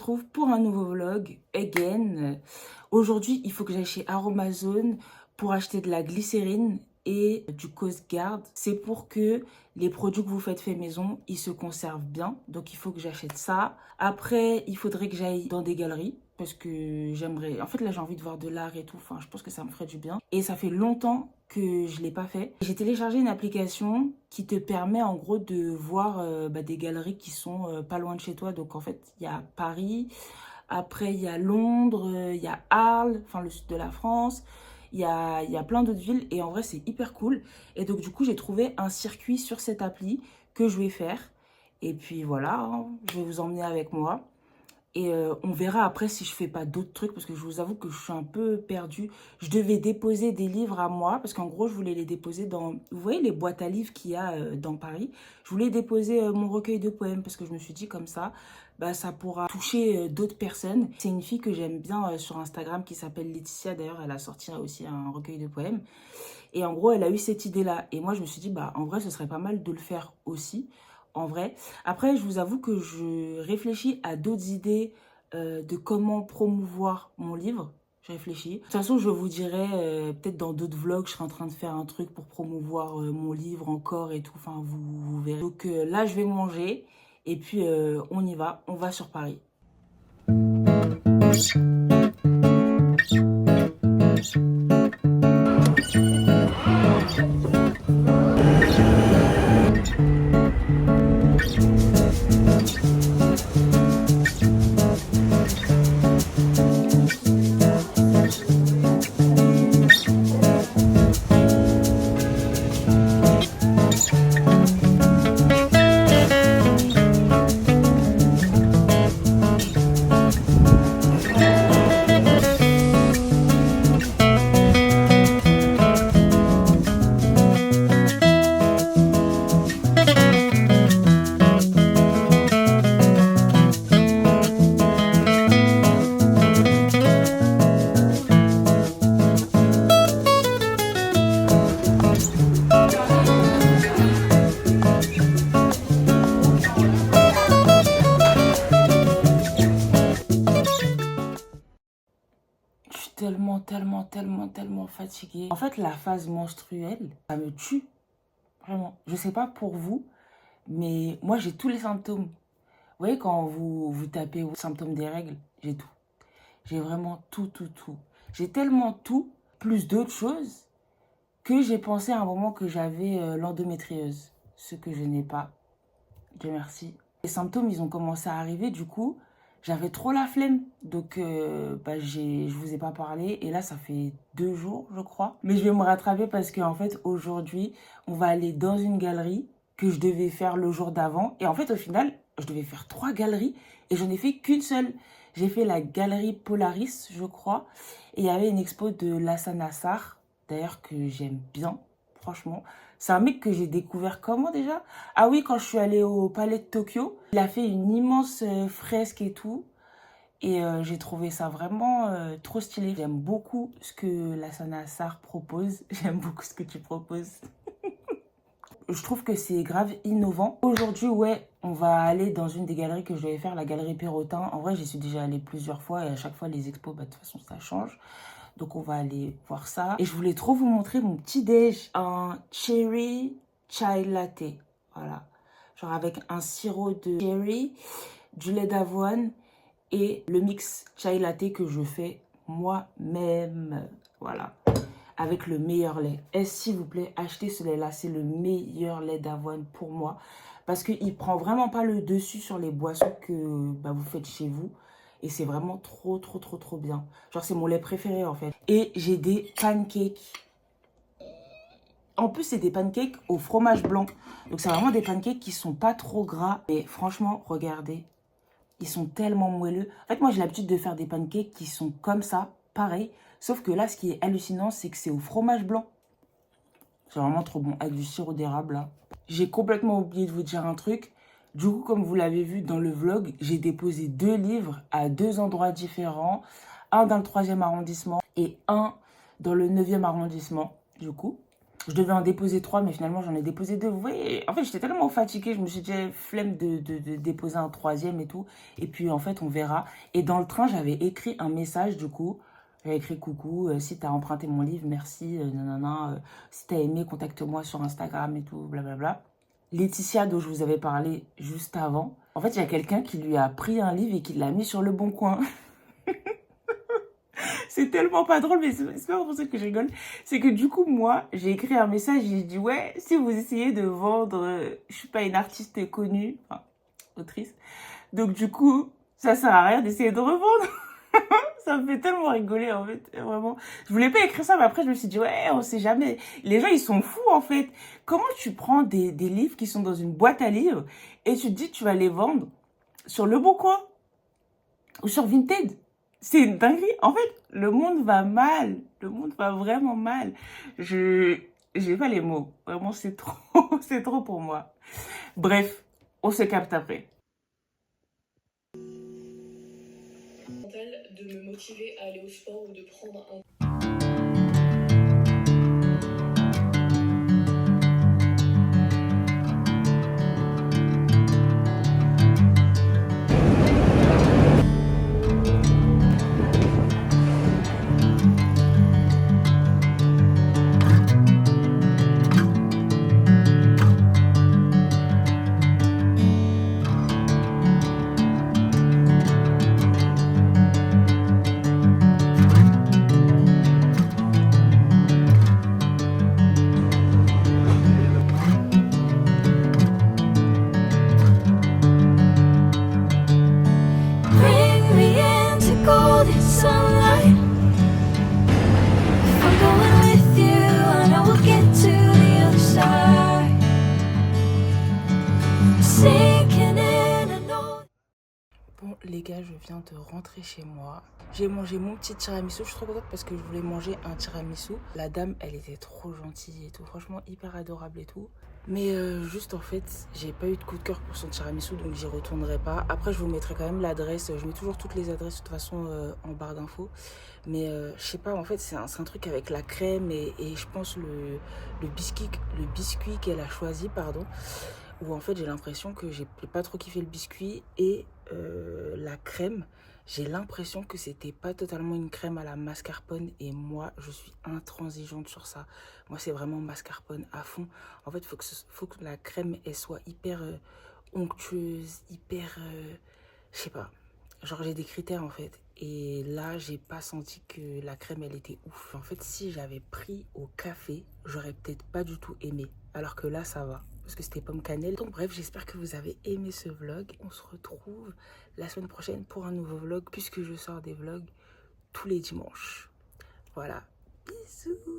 retrouve pour un nouveau vlog, again. Aujourd'hui, il faut que j'aille chez Aromazone pour acheter de la glycérine et du Coast Guard. C'est pour que les produits que vous faites fait maison, ils se conservent bien. Donc, il faut que j'achète ça. Après, il faudrait que j'aille dans des galeries parce que j'aimerais... En fait, là, j'ai envie de voir de l'art et tout. Enfin, je pense que ça me ferait du bien. Et ça fait longtemps que je ne l'ai pas fait. J'ai téléchargé une application qui te permet en gros de voir des galeries qui sont pas loin de chez toi. Donc en fait, il y a Paris, après il y a Londres, il y a Arles, enfin le sud de la France. Il y a plein d'autres villes et en vrai, c'est hyper cool. Et donc du coup, j'ai trouvé un circuit sur cette appli que je vais faire. Et puis voilà, hein, je vais vous emmener avec moi. Et on verra après si je fais pas d'autres trucs parce que je vous avoue que je suis un peu perdue. Je devais déposer des livres à moi parce qu'en gros, je voulais les déposer dans... Vous voyez les boîtes à livres qu'il y a dans Paris? Je voulais déposer mon recueil de poèmes parce que je me suis dit comme ça, bah, ça pourra toucher d'autres personnes. C'est une fille que j'aime bien sur Instagram qui s'appelle Laetitia. D'ailleurs, elle a sorti aussi un recueil de poèmes. Et en gros, elle a eu cette idée-là. Et moi, je me suis dit, bah, en vrai, ce serait pas mal de le faire aussi. En vrai. Après, je vous avoue que je réfléchis à d'autres idées de comment promouvoir mon livre. Je réfléchis. De toute façon, je vous dirai, peut-être dans d'autres vlogs, je serai en train de faire un truc pour promouvoir mon livre encore et tout. Enfin, vous verrez. Donc là, je vais manger. Et puis, on y va. On va sur Paris. Tellement fatiguée. En fait, la phase menstruelle, ça me tue. Vraiment. Je sais pas pour vous, mais moi, j'ai tous les symptômes. Vous voyez, quand vous tapez aux symptômes des règles, j'ai tout. J'ai vraiment tout. J'ai tellement tout, plus d'autres choses, que j'ai pensé à un moment que j'avais l'endométriose. Ce que je n'ai pas. Dieu merci. Les symptômes, ils ont commencé à arriver, du coup, j'avais trop la flemme. Donc, je vous ai pas parlé. Et là, ça fait 2 jours, je crois. Mais je vais me rattraper parce qu'en fait, aujourd'hui, on va aller dans une galerie que je devais faire le jour d'avant. Et en fait, au final, je devais faire 3 galeries et je n'ai fait qu'une seule. J'ai fait la galerie Polaris, je crois. Et il y avait une expo de Lassana Nassar, d'ailleurs, que j'aime bien, franchement. C'est un mec que j'ai découvert comment déjà? Ah oui, quand je suis allée au Palais de Tokyo, il a fait une immense fresque et tout. Et j'ai trouvé ça vraiment trop stylé. J'aime beaucoup ce que Lassana Nassar propose. J'aime beaucoup ce que tu proposes. Je trouve que c'est grave innovant. Aujourd'hui, ouais, on va aller dans une des galeries que je devais faire, la galerie Perrotin. En vrai, j'y suis déjà allée plusieurs fois et à chaque fois, les expos, bah, de toute façon, ça change. Donc, on va aller voir ça. Et je voulais trop vous montrer mon petit déj. Un cherry chai latte. Voilà. Genre avec un sirop de cherry, du lait d'avoine et le mix chai latte que je fais moi-même. Voilà. Avec le meilleur lait. Et s'il vous plaît, achetez ce lait-là. C'est le meilleur lait d'avoine pour moi. Parce qu'il prend vraiment pas le dessus sur les boissons que vous faites chez vous. Et c'est vraiment trop bien. Genre, c'est mon lait préféré, en fait. Et j'ai des pancakes. En plus, c'est des pancakes au fromage blanc. Donc, c'est vraiment des pancakes qui sont pas trop gras. Et franchement, regardez. Ils sont tellement moelleux. En fait, moi, j'ai l'habitude de faire des pancakes qui sont comme ça, pareil. Sauf que là, ce qui est hallucinant, c'est que c'est au fromage blanc. C'est vraiment trop bon, avec du sirop d'érable, là. J'ai complètement oublié de vous dire un truc. Du coup, comme vous l'avez vu dans le vlog, j'ai déposé 2 livres à 2 endroits différents. Un dans le 3e arrondissement et un dans le 9e arrondissement, du coup. Je devais en déposer 3, mais finalement, j'en ai déposé 2. Vous voyez, en fait, j'étais tellement fatiguée, je me suis dit, flemme de déposer un troisième et tout. Et puis, en fait, on verra. Et dans le train, j'avais écrit un message, du coup. J'avais écrit, coucou, si t'as emprunté mon livre, merci, nanana. Si t'as aimé, contacte-moi sur Instagram et tout, blablabla. Laetitia, dont je vous avais parlé juste avant. En fait, il y a quelqu'un qui lui a pris un livre et qui l'a mis sur le bon coin. C'est tellement pas drôle, mais c'est pas pour ça que je rigole. C'est que du coup, moi, j'ai écrit un message et j'ai dit, ouais, si vous essayez de vendre, je suis pas une artiste connue, enfin, autrice. Donc du coup, ça sert à rien d'essayer de revendre. Ça me fait tellement rigoler, en fait, vraiment. Je voulais pas écrire ça, mais après, je me suis dit, ouais, on sait jamais. Les gens, ils sont fous, en fait. Comment tu prends des livres qui sont dans une boîte à livres et tu te dis, tu vas les vendre sur Le Bon Coin ou sur Vinted? C'est une dinguerie. En fait, le monde va mal. Le monde va vraiment mal. Je j'ai pas les mots. Vraiment, c'est trop, c'est trop pour moi. Bref, on se capte après. De me motiver à aller au sport ou de prendre un Bring me into golden sunlight. If I'm going with you, I know we'll get to the other side. Sinking in an old. Bon, les gars, je viens de rentrer chez moi. J'ai mangé mon petit tiramisu. Je suis trop contente parce que je voulais manger un tiramisu. La dame, elle était trop gentille et tout. Franchement, hyper adorable et tout. Mais juste en fait, j'ai pas eu de coup de cœur pour son tiramisu, donc j'y retournerai pas. Après, je vous mettrai quand même l'adresse. Je mets toujours toutes les adresses de toute façon en barre d'infos. Mais je sais pas, en fait, c'est un truc avec la crème et je pense le biscuit qu'elle a choisi, pardon. Où en fait, j'ai l'impression que j'ai pas trop kiffé le biscuit et la crème. J'ai l'impression que c'était pas totalement une crème à la mascarpone et moi, je suis intransigeante sur ça. Moi, c'est vraiment mascarpone à fond. En fait, faut que la crème, elle soit hyper onctueuse, hyper... je sais pas. Genre, j'ai des critères, en fait. Et là, j'ai pas senti que la crème, elle était ouf. En fait, si j'avais pris au café, j'aurais peut-être pas du tout aimé. Alors que là, ça va. Parce que c'était pomme cannelle. Donc bref, j'espère que vous avez aimé ce vlog. On se retrouve la semaine prochaine pour un nouveau vlog. Puisque je sors des vlogs tous les dimanches. Voilà. Bisous.